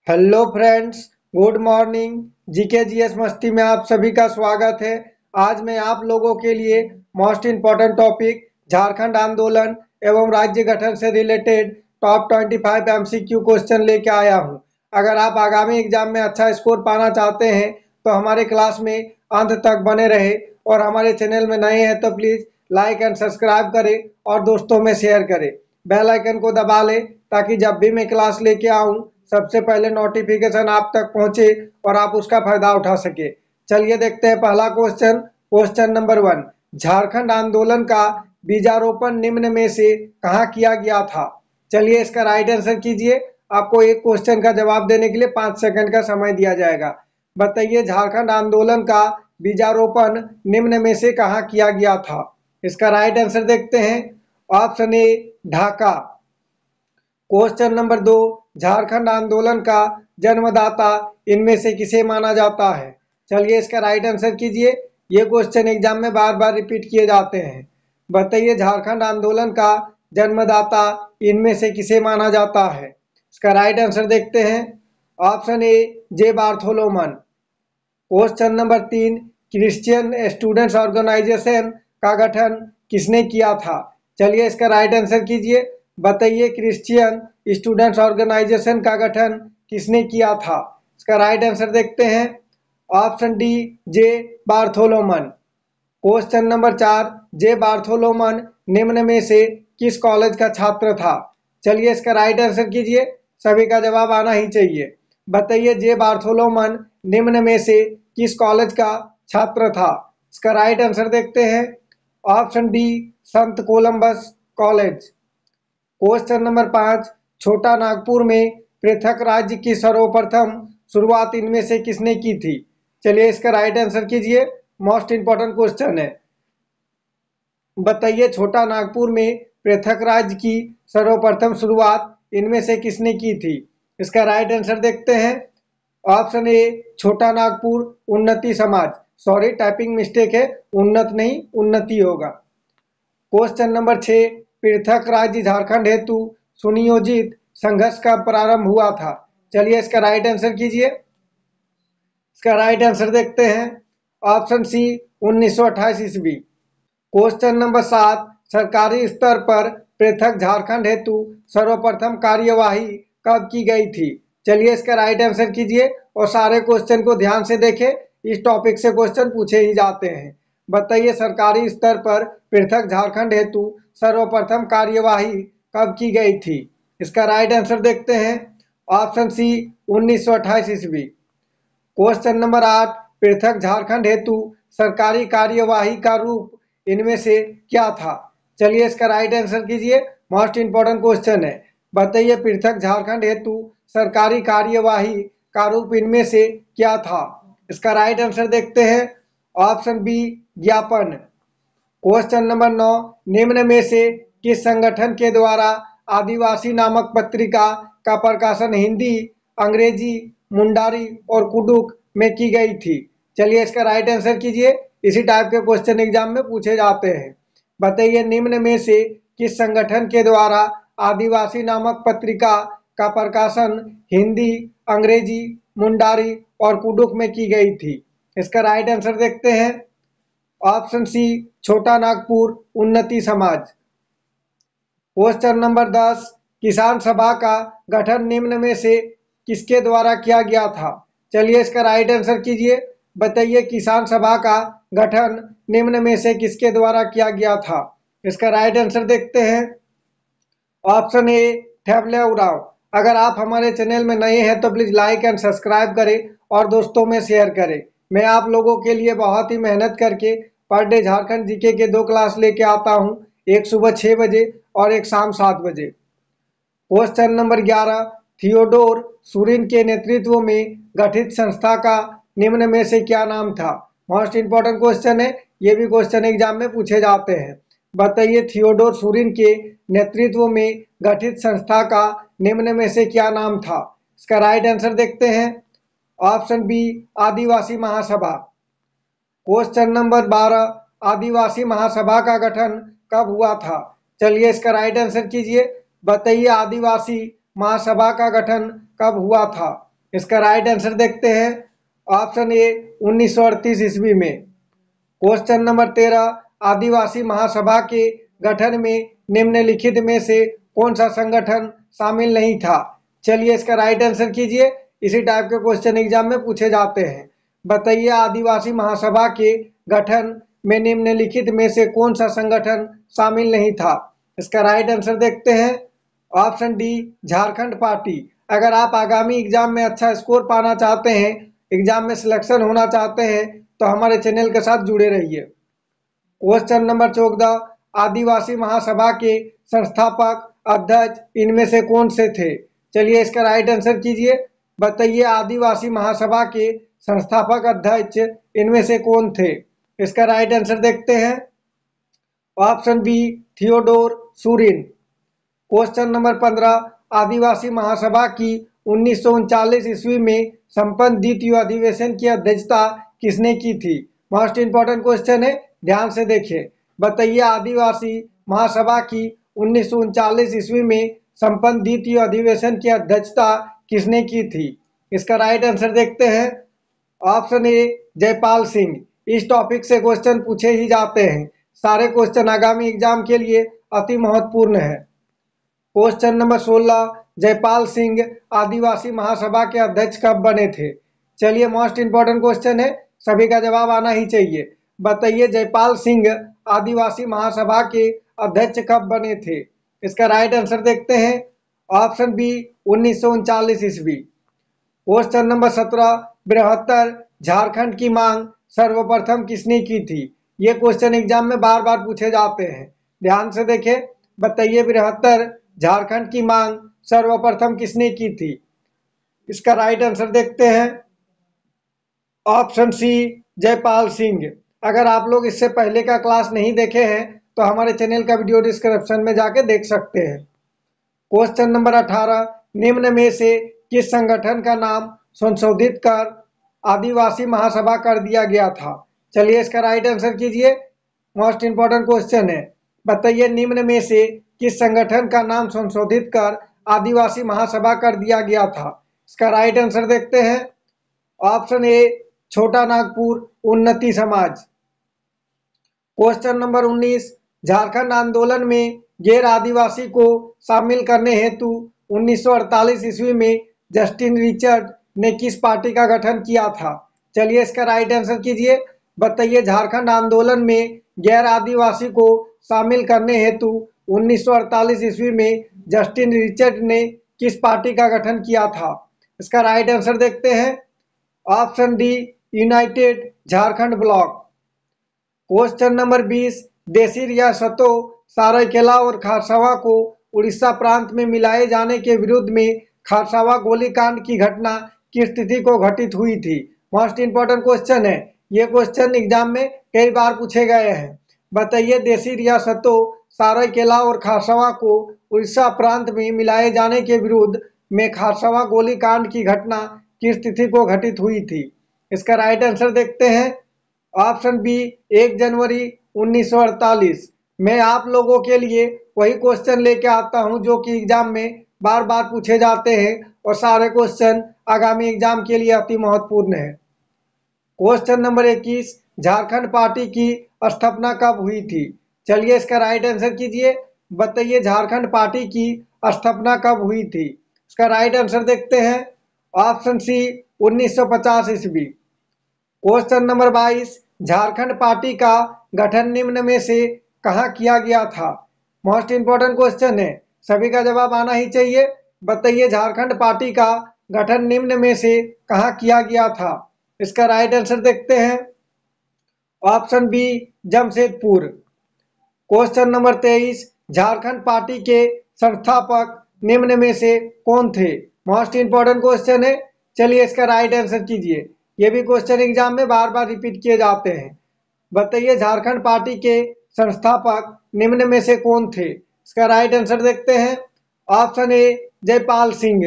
Hello friends, good morning. GK GS मस्ती में आप सभी का स्वागत है। आज मैं आप लोगों के लिए मोस्ट इम्पोर्टेंट टॉपिक झारखंड आंदोलन एवं राज्य गठन से रिलेटेड टॉप 25 एमसीक्यू क्वेश्चन लेके आया हूं। अगर आप आगामी एग्जाम में अच्छा स्कोर पाना चाहते हैं तो हमारे क्लास में अंत तक बने रहे और हमारे चैनल में नए हैं तो प्लीज़ लाइक एंड सब्सक्राइब करें और दोस्तों में शेयर करें। बेल आइकन को दबा लें ताकि जब भी मैं क्लास लेके आऊँ सबसे पहले नोटिफिकेशन आप तक पहुंचे और आप उसका फायदा उठा सके। चलिए देखते हैं पहला क्वेश्चन। क्वेश्चन नंबर 1, झारखंड आंदोलन का बीजारोपण निम्न में से कहाँ किया गया था? चलिए इसका राइट आंसर कीजिए। आपको एक क्वेश्चन का जवाब देने के लिए 5 सेकंड का समय दिया जाएगा। बताइए झारखंड आंदोलन का बीजारोपण निम्न में से कहाँ किया गया था? इसका राइट आंसर देखते हैं। ऑप्शन ए ढाका। क्वेश्चन नंबर 2, झारखंड आंदोलन का जन्मदाता इनमें से किसे माना जाता है? चलिए इसका राइट आंसर कीजिए। ये क्वेश्चन एग्जाम में बार बार रिपीट किए जाते हैं। बताइए झारखंड आंदोलन का जन्मदाता इनमें से किसे माना जाता है? इसका राइट आंसर देखते हैं। Option A J Bartholoman. Question number 3, Christian students organisation का गठन किसने किया था? चलिए इसका राइट आंसर कीजिए। बताइए क्रिश्चियन स्टूडेंट्स ऑर्गेनाइजेशन का गठन किसने किया था? इसका राइट आंसर देखते हैं। Option D J Bartholoman. Question number 4, J Bartholoman निम्न में से किस कॉलेज का छात्र था? चलिए इसका राइट आंसर कीजिए। सभी का जवाब आना ही चाहिए। बताइए जे बार्थोलोमन निम्न में से किस कॉलेज का छात्र था? इसका राइट आंसर देखते हैं। ऑप्शन डी संत कोलंबस कॉलेज। क्वेश्चन नंबर 5, छोटा नागपुर में पृथक राज्य की सर्वप्रथम शुरुआत इनमें से किसने की थी? चलिए इसका राइट आंसर कीजिए। मोस्ट इंपॉर्टेंट क्वेश्चन है। बताइए छोटा नागपुर में पृथक राज्य की सर्वप्रथम शुरुआत इनमें से किसने की थी? इसका राइट आंसर देखते हैं। ऑप्शन ए छोटा नागपुर उन्नति समाज। सॉरी टाइपिंग मिस्टेक है, उन्नत नहीं उन्नति होगा। क्वेश्चन नंबर 6, पृथक राज्य झारखंड हेतु सुनियोजित संघर्ष का प्रारंभ हुआ था। चलिए इसका राइट आंसर कीजिए। इसका राइट आंसर देखते हैं। ऑप्शन सी 1928 ईस्वी। क्वेश्चन नंबर 7, सरकारी स्तर पर पृथक झारखंड हेतु सर्वप्रथम कार्यवाही कब की गई थी? चलिए इसका राइट आंसर कीजिए और सारे क्वेश्चन को ध्यान से देखें। इस टॉपिक से क्वेश्चन पूछे ही जाते हैं। बताइए सरकारी स्तर पर पृथक झारखंड हेतु सर्वप्रथम कार्यवाही कब की गई थी? इसका राइट आंसर देखते हैं। ऑप्शन सी 1928 ईस्वी। क्वेश्चन नंबर 8, पृथक झारखंड हेतु सरकारी कार्यवाही का रूप इनमें से क्या था? चलिए इसका राइट आंसर कीजिए। मोस्ट इंपॉर्टेंट क्वेश्चन है। बताइए पृथक झारखंड हेतु सरकारी कार्यवाही का रूप इनमें से क्या था? इसका राइट आंसर देखते हैं। ऑप्शन बी ज्ञापन। क्वेश्चन नंबर 9, निम्न में से किस संगठन के द्वारा आदिवासी नामक पत्रिका का प्रकाशन हिंदी, अंग्रेजी, मुंडारी और कुडुख में की गई थी? चलिए इसका राइट आंसर कीजिए। इसी टाइप के क्वेश्चन एग्जाम में पूछे जाते हैं। बताइए निम्न में से किस संगठन के द्वारा आदिवासी नामक पत्रिका का प्रकाशन हिंदी, अंग्रेजी, मुंडारी और कुडुख में की गई थी? इसका राइट आंसर देखते हैं। ऑप्शन सी छोटा नागपुर उन्नति समाज। क्वेश्चन नंबर 10, किसान सभा का गठन निम्न में से किसके द्वारा किया गया था? चलिए इसका राइट आंसर कीजिए। बताइए किसान सभा का गठन निम्न में से किसके द्वारा किया गया था? इसका राइट आंसर देखते हैं। ऑप्शन ए ठेवले उराव। अगर आप हमारे चैनल में नए हैं तो प्लीज़ लाइक एंड सब्सक्राइब करें और दोस्तों में शेयर करें। मैं आप लोगों के लिए बहुत ही मेहनत करके पर डे झारखंड जीके के 2 क्लास लेके आता हूं, एक सुबह 6 बजे और एक शाम 7 बजे। क्वेश्चन नंबर 11, थियोडोर सूरिन के नेतृत्व में गठित संस्था का निम्न में से क्या नाम था? मोस्ट इंपॉर्टेंट क्वेश्चन है। ये भी क्वेश्चन एग्जाम में पूछे जाते हैं। बताइए थियोडोर सूरिन के नेतृत्व में गठित संस्था का निम्न में से क्या नाम था? इसका राइट आंसर देखते हैं। ऑप्शन बी आदिवासी महासभा। क्वेश्चन नंबर 12, आदिवासी महासभा का गठन कब हुआ था? चलिए इसका राइट आंसर कीजिए। बताइए आदिवासी महासभा का गठन कब हुआ था? इसका राइट आंसर देखते हैं। ऑप्शन ए 1938 ईस्वी में। क्वेश्चन नंबर 13, आदिवासी महासभा के गठन में निम्नलिखित में से कौन सा संगठन शामिल नहीं था? चलिए इसका राइट आंसर कीजिए। इसी टाइप के क्वेश्चन एग्जाम में पूछे जाते हैं। बताइए आदिवासी महासभा के गठन में निम्नलिखित में से कौन सा संगठन शामिल नहीं था? इसका राइट आंसर देखते हैं। Option D Jharkhand party. अगर आप आगामी एग्जाम में अच्छा स्कोर पाना चाहते हैं, एग्जाम में सिलेक्शन होना चाहते हैं, तो हमारे चैनल के साथ जुड़े रहिए। क्वेश्चन नंबर 14, आदिवासी महासभा के संस्थापक अध्यक्ष इनमें से कौन से थे? चलिए इसका राइट आंसर कीजिए। बताइए आदिवासी महासभा के संस्थापक अध्यक्ष इनमें से कौन थे? इसका राइट आंसर देखते हैं। Option B Theodore Surin. Question number 15, Adivasi Mahasabha की 1939 ईस्वी में संपन्न द्वितीय अधिवेशन की अध्यक्षता किसने की थी? मोस्ट इंपॉर्टेंट क्वेश्चन है, ध्यान से देखिए। बताइए आदिवासी महासभा की 1939 ईस्वी में संपन्न द्वितीय अधिवेशन की अध्यक्षता किसने की थी? इसका राइट आंसर देखते हैं। ऑप्शन ए जयपाल सिंह। इस टॉपिक से क्वेश्चन पूछे ही जाते हैं। सारे क्वेश्चन आगामी एग्जाम के लिए अति महत्वपूर्ण है। क्वेश्चन नंबर 16, जयपाल सिंह आदिवासी महासभा के अध्यक्ष कब बने थे? चलिए मोस्ट इंपॉर्टेंट क्वेश्चन है, सभी का जवाब आना ही चाहिए। बताइए जयपाल सिंह आदिवासी महासभा के अध्यक्ष कब बने थे? इसका राइट आंसर देखते हैं। ऑप्शन बी 1939 ईस्वी। क्वेश्चन नंबर 17, बृहत्तर झारखंड की मांग सर्वप्रथम किसने की थी? ये क्वेश्चन एग्जाम में बार बार पूछे जाते हैं, ध्यान से देखें। बताइए बृहत्तर झारखंड की मांग सर्वप्रथम किसने की थी? इसका राइट आंसर देखते हैं। Option C Jaipal Singh. अगर आप लोग इससे पहले का क्लास नहीं देखे हैं तो हमारे चैनल का वीडियो डिस्क्रिप्शन में जाके देख सकते हैं। क्वेश्चन नंबर 18, निम्न में से किस संगठन का नाम संशोधित कर आदिवासी महासभा कर दिया गया था? चलिए इसका राइट आंसर कीजिए। मोस्ट इंपॉर्टेंट क्वेश्चन है। बताइए निम्न में से किस संगठन का नाम संशोधित कर आदिवासी महासभा कर दिया गया था? इसका राइट आंसर देखते हैं। ऑप्शन ए छोटा नागपुर उन्नति समाज। क्वेश्चन नंबर 19, झारखंड आंदोलन में गैर आदिवासी को शामिल करने हेतु 1948 ईस्वी में जस्टिन रिचर्ड ने किस पार्टी का गठन किया था? चलिए इसका राइट आंसर कीजिए। बताइए झारखंड आंदोलन में गैर आदिवासी को शामिल करने हेतु 1948 ईस्वी में जस्टिन रिचर्ड ने किस पार्टी का गठन किया था? इसका राइट आंसर देखते हैं। Option D United Jharkhand block. Question number 20, देशी रियासतों सरायकेला और खारसावा को उड़ीसा प्रांत में मिलाए जाने के विरुद्ध में खारसावा गोलीकांड की घटना किस तिथि को घटित हुई थी? मोस्ट इंपॉर्टेंट क्वेश्चन है, ये क्वेश्चन एग्जाम में कई बार पूछे गए हैं। बताइए देशी रियासतों सरायकेला और खारसावा को उड़ीसा प्रांत में मिलाए जाने के विरुद्ध में खारसावा गोलीकांड की घटना किस तिथि को घटित हुई थी? इसका राइट आंसर देखते हैं। ऑप्शन बी 1 जनवरी 1948। मैं आप लोगों के लिए वही क्वेश्चन लेके आता हूं जो कि एग्जाम में बार बार पूछे जाते हैं और सारे क्वेश्चन आगामी एग्जाम के लिए अति महत्वपूर्ण है। क्वेश्चन नंबर 21, झारखंड पार्टी की स्थापना कब हुई थी? चलिए इसका राइट आंसर कीजिए। बताइए झारखंड पार्टी की स्थापना कब हुई थी? इसका राइट आंसर देखते हैं। ऑप्शन सी 1950 ईस्वी। क्वेश्चन नंबर 22, झारखंड पार्टी का गठन निम्न में से कहाँ किया गया था? मोस्ट इंपॉर्टेंट क्वेश्चन है, सभी का जवाब आना ही चाहिए। बताइए झारखंड पार्टी का गठन निम्न में से कहाँ किया गया था? इसका राइट आंसर देखते हैं। Option B Jamshedpur. Question number 23, Jharkhand party के संस्थापक निम्न में से कौन थे? मोस्ट इंपॉर्टेंट क्वेश्चन है, चलिए इसका राइट आंसर कीजिए। ये भी क्वेश्चन एग्जाम में बार बार रिपीट किए जाते हैं। बताइए झारखंड पार्टी के संस्थापक निम्न में से कौन थे? इसका राइट आंसर देखते हैं। ऑप्शन ए Jaipal Singh.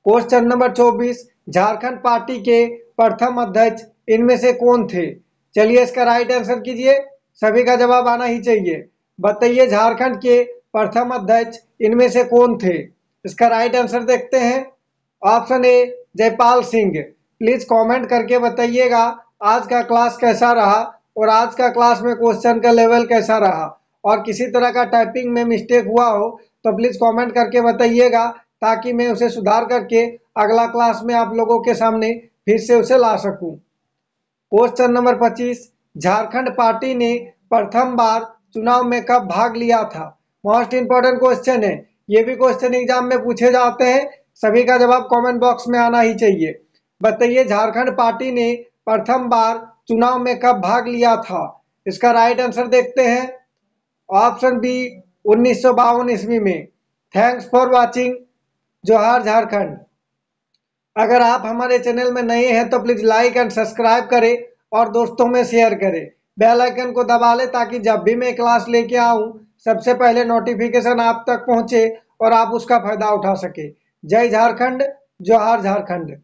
Question number 24, Jharkhand party के प्रथम अध्यक्ष इनमें से कौन थे? चलिए इसका राइट आंसर कीजिए, सभी का जवाब आना ही चाहिए। बताइए झारखंड के प्रथम अध्यक्ष इनमें से कौन थे? इसका राइट आंसर देखते हैं। Option A Jaipal Singh. Please comment करके बताइएगा आज का क्लास कैसा रहा और आज का क्लास में क्वेश्चन का लेवल कैसा रहा, और किसी तरह का टाइपिंग में मिस्टेक हुआ हो तो प्लीज कमेंट करके बताइएगा ताकि मैं उसे सुधार करके अगला क्लास में आप लोगों के सामने फिर से उसे ला सकूं। क्वेश्चन नंबर 25, झारखंड पार्टी ने प्रथम बार चुनाव में कब भाग लिया था? मोस्ट इंपोर्टेंट क्वेश्चन है, ये भी क्वेश्चन एग्जाम में पूछे जाते हैं। सभी का जवाब कमेंट बॉक्स में आना ही चाहिए। बताइए झारखंड पार्टी ने प्रथम बार चुनाव में कब भाग लिया था? इसका राइट आंसर देखते हैं। ऑप्शन बी 1952 ईस्वी में। Thanks for watching. जोहार झारखंड। अगर आप हमारे चैनल में नए हैं तो प्लीज लाइक एंड सब्सक्राइब करें और दोस्तों में शेयर करें। बेल आइकन को दबा लें ताकि जब भी मैं क्लास लेके आऊं सबसे पहले नोटिफिकेशन आप तक पहुंचे और आप उसका फायदा उठा सके। जय झारखंड, जोहार झारखंड।